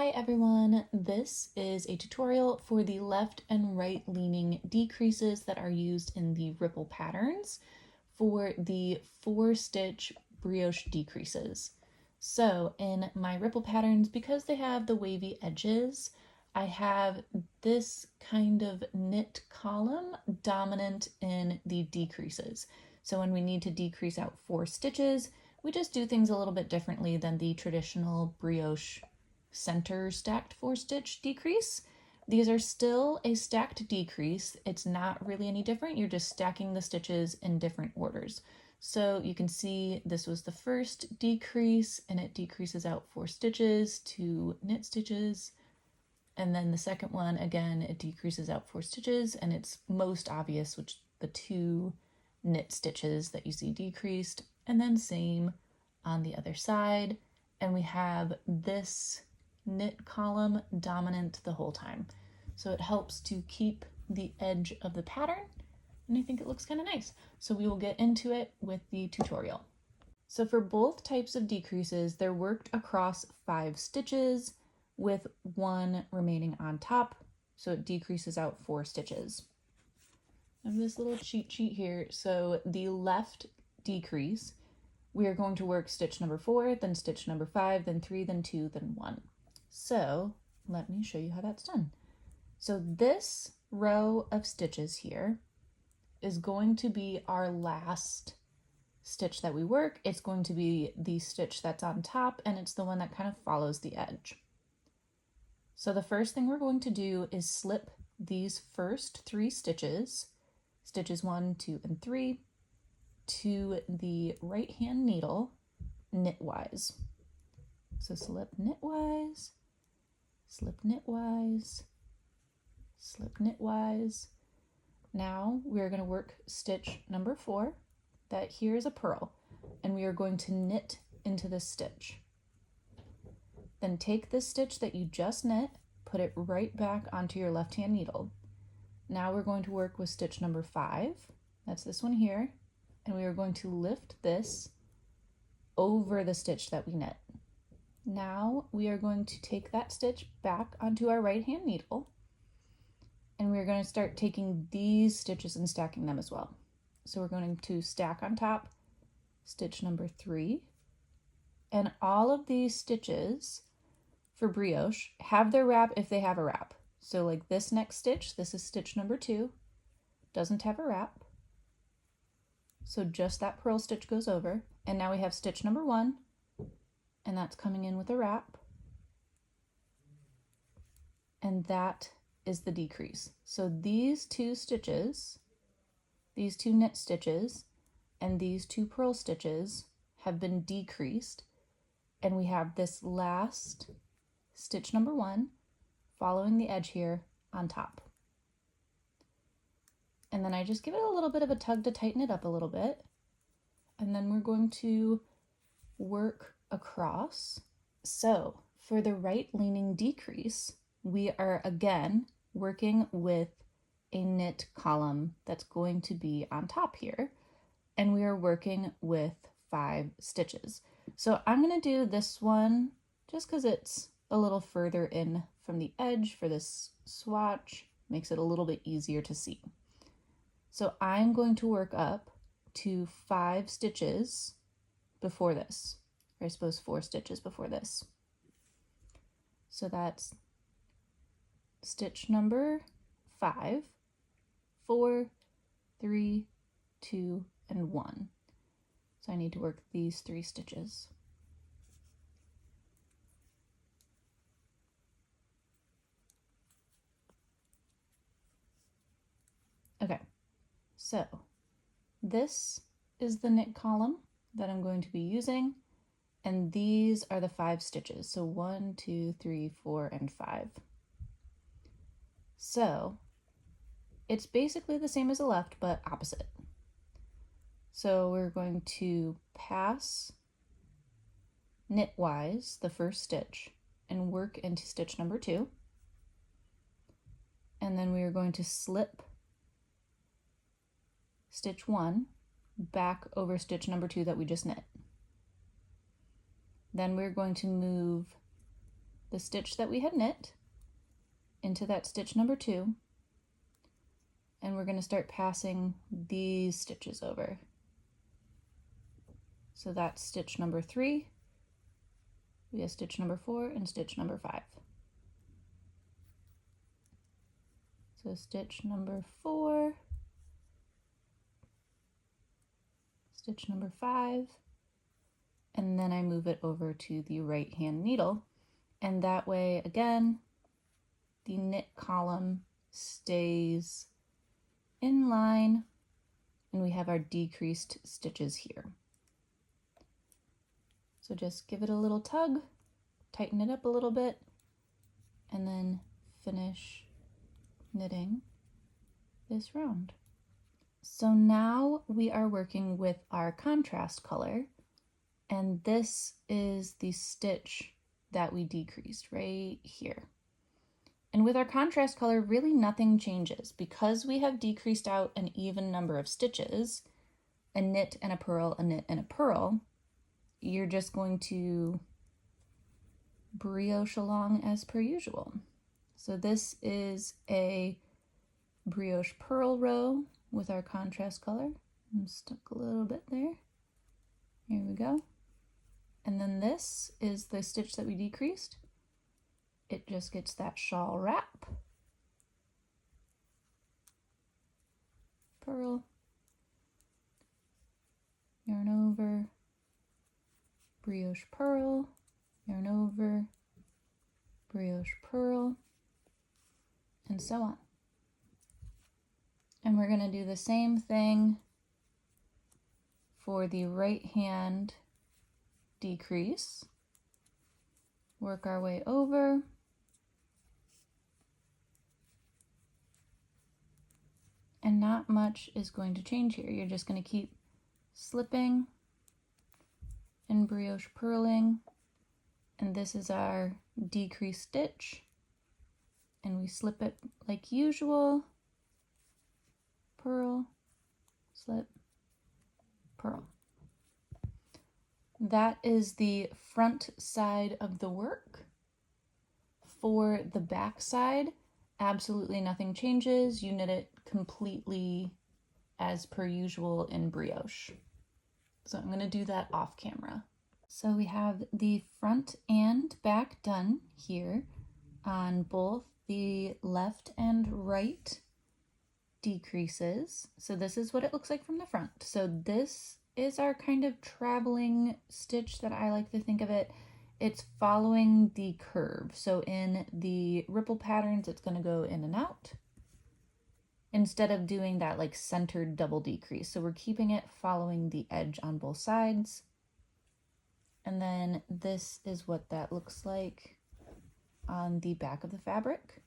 Hi everyone, this is a tutorial for the left and right leaning decreases that are used in the ripple patterns for the 4-stitch brioche decreases. So in my ripple patterns, because they have the wavy edges, I have this kind of knit column dominant in the decreases. So when we need to decrease out 4 stitches, we just do things a little bit differently than the traditional brioche center stacked 4-stitch decrease. These are still a stacked decrease. It's not really any different. You're just stacking the stitches in different orders. So you can see this was the first decrease and it decreases out 4 stitches, 2 knit stitches. And then the second one, again, it decreases out 4 stitches and it's most obvious, which the 2 knit stitches that you see decreased, and then same on the other side. And we have this knit column dominant the whole time. So it helps to keep the edge of the pattern, and I think it looks kind of nice. So we will get into it with the tutorial. So for both types of decreases, they're worked across 5 stitches with 1 remaining on top, so it decreases out 4 stitches. I have this little cheat sheet here. So the left decrease, we are going to work stitch number 4, then stitch number 5, then 3, then 2, then 1. So let me show you how that's done. So this row of stitches here is going to be our last stitch that we work. It's going to be the stitch that's on top, and it's the one that kind of follows the edge. So the first thing we're going to do is slip these first 3 stitches, stitches 1, 2, and 3, to the right hand needle knitwise. So slip knitwise, slip knitwise, slip knitwise. Now we're going to work stitch number 4. That here is a purl, and we are going to knit into this stitch. Then take this stitch that you just knit, put it right back onto your left hand needle. Now we're going to work with stitch number 5. That's this one here, and we are going to lift this over the stitch that we knit. Now we are going to take that stitch back onto our right hand needle, and we're going to start taking these stitches and stacking them as well. So we're going to stack on top stitch number 3, and all of these stitches for brioche have their wrap if they have a wrap. So like this next stitch, this is stitch number 2, doesn't have a wrap. So just that purl stitch goes over, and now we have stitch number 1, and that's coming in with a wrap. And that is the decrease. So these 2 stitches, these 2 knit stitches, and these 2 purl stitches have been decreased, and we have this last stitch number 1 following the edge here on top. And then I just give it a little bit of a tug to tighten it up a little bit, and then we're going to work across. So for the right leaning decrease, we are again working with a knit column that's going to be on top here, and we are working with 5 stitches. So I'm going to do this one just because it's a little further in from the edge for this swatch, makes it a little bit easier to see. So I'm going to work up to 5 stitches before this, or I suppose 4 stitches before this. So that's stitch number 5, 4, 3, 2, and 1. So I need to work these 3 stitches. Okay, so this is the knit column that I'm going to be using, and these are the 5 stitches. So 1, 2, 3, 4, and 5. So it's basically the same as the left, but opposite. So we're going to pass knitwise the first stitch and work into stitch number 2. And then we are going to slip stitch 1 back over stitch number 2 that we just knit. Then we're going to move the stitch that we had knit into that stitch number 2, and we're going to start passing these stitches over. So that's stitch number 3, we have stitch number 4, and stitch number 5. So stitch number 4, stitch number 5, and then I move it over to the right hand needle, and that way again the knit column stays in line and we have our decreased stitches here. So just give it a little tug, tighten it up a little bit, and then finish knitting this round. So now we are working with our contrast color, and this is the stitch that we decreased right here. And with our contrast color, really nothing changes. Because we have decreased out an even number of stitches, a knit and a purl, a knit and a purl, you're just going to brioche along as per usual. So this is a brioche purl row with our contrast color. I'm stuck a little bit there. Here we go. And then this is the stitch that we decreased. It just gets that shawl wrap, purl, yarn over, brioche purl, yarn over, brioche purl, and so on. And we're going to do the same thing for the right hand decrease. Work our way over, and not much is going to change here. You're just going to keep slipping and brioche purling, and this is our decrease stitch, and we slip it like usual, purl, slip, purl. That is the front side of the work. For the back side, absolutely nothing changes. You knit it completely as per usual in brioche. So I'm going to do that off camera. So we have the front and back done here on both the left and right decreases. So this is what it looks like from the front. So this is our kind of traveling stitch that I like to think of it. It's following the curve. So in the ripple patterns, it's going to go in and out instead of doing that like centered double decrease. So we're keeping it following the edge on both sides. And then this is what that looks like on the back of the fabric.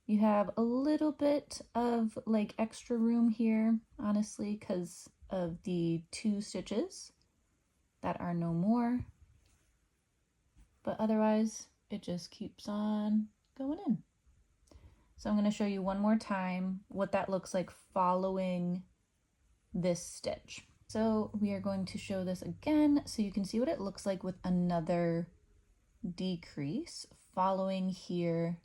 You have a little bit of like extra room here, honestly, because of the 2 stitches that are no more. But otherwise, it just keeps on going in. So I'm going to show you one more time what that looks like following this stitch. So we are going to show this again so you can see what it looks like with another decrease following here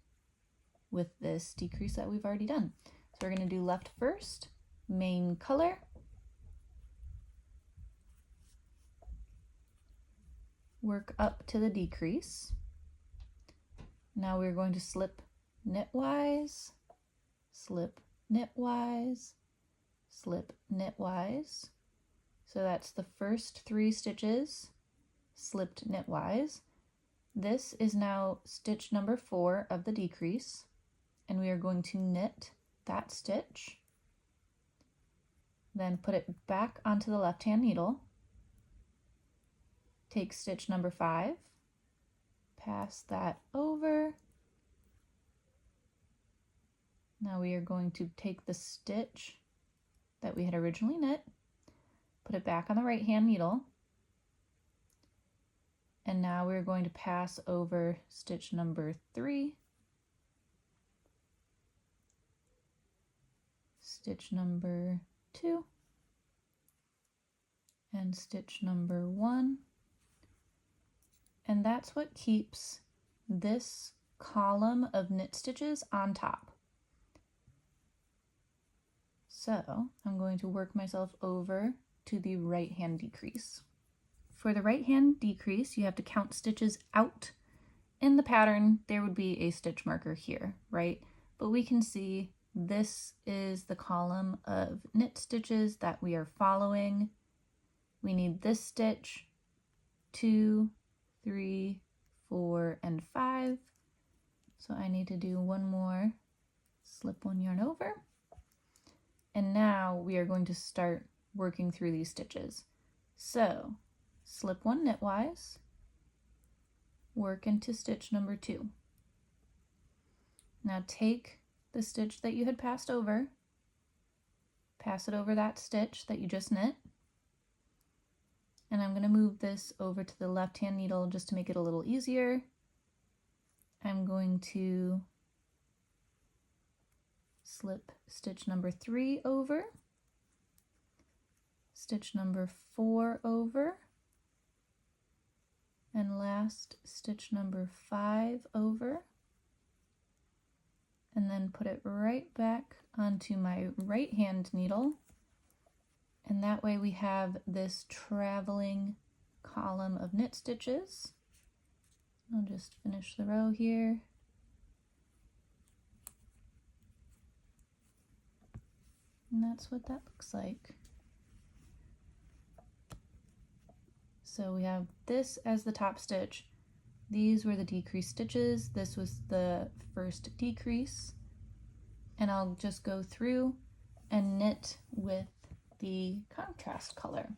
with this decrease that we've already done. So we're going to do left first, main color, work up to the decrease. Now we're going to slip knitwise, slip knitwise, slip knitwise. So that's the first 3 stitches slipped knitwise. This is now stitch number 4 of the decrease, and we are going to knit that stitch, then put it back onto the left hand needle, take stitch number 5, pass that over. Now we are going to take the stitch that we had originally knit, put it back on the right hand needle, and now we're going to pass over stitch number 3, stitch number 2, and stitch number 1. And that's what keeps this column of knit stitches on top. So I'm going to work myself over to the right hand decrease. For the right hand decrease, you have to count stitches out. In the pattern, there would be a stitch marker here, right? But we can see this is the column of knit stitches that we are following. We need this stitch, 2, 3, 4, and 5. So I need to do one more, slip one yarn over. And now we are going to start working through these stitches. So slip one knitwise, work into stitch number 2. Now take the stitch that you had passed over, pass it over that stitch that you just knit, and I'm going to move this over to the left hand needle just to make it a little easier. I'm going to slip stitch number 3 over, stitch number 4 over, and last stitch number 5 over, and then put it right back onto my right hand needle, and that way we have this traveling column of knit stitches. I'll just finish the row here. And that's what that looks like. So we have this as the top stitch. These were the decrease stitches. This was the first decrease. And I'll just go through and knit with the contrast color.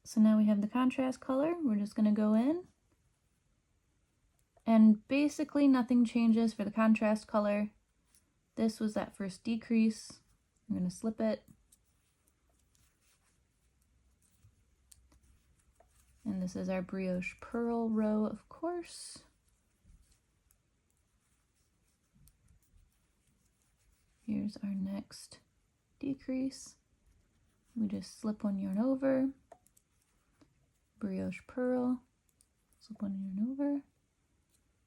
So now we have the contrast color. We're just going to go in. And basically nothing changes for the contrast color. This was that first decrease. I'm going to slip it. And this is our brioche purl row, of course. Here's our next decrease. We just slip one yarn over, brioche purl, slip one yarn over.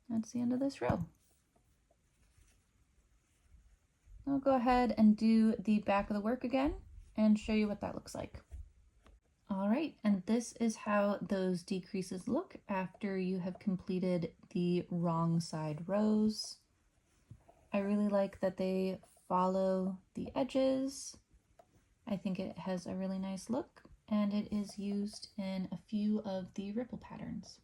That's the end of this row. I'll go ahead and do the back of the work again and show you what that looks like. All right, and this is how those decreases look after you have completed the wrong side rows. I really like that they follow the edges. I think it has a really nice look, and it is used in a few of the ripple patterns.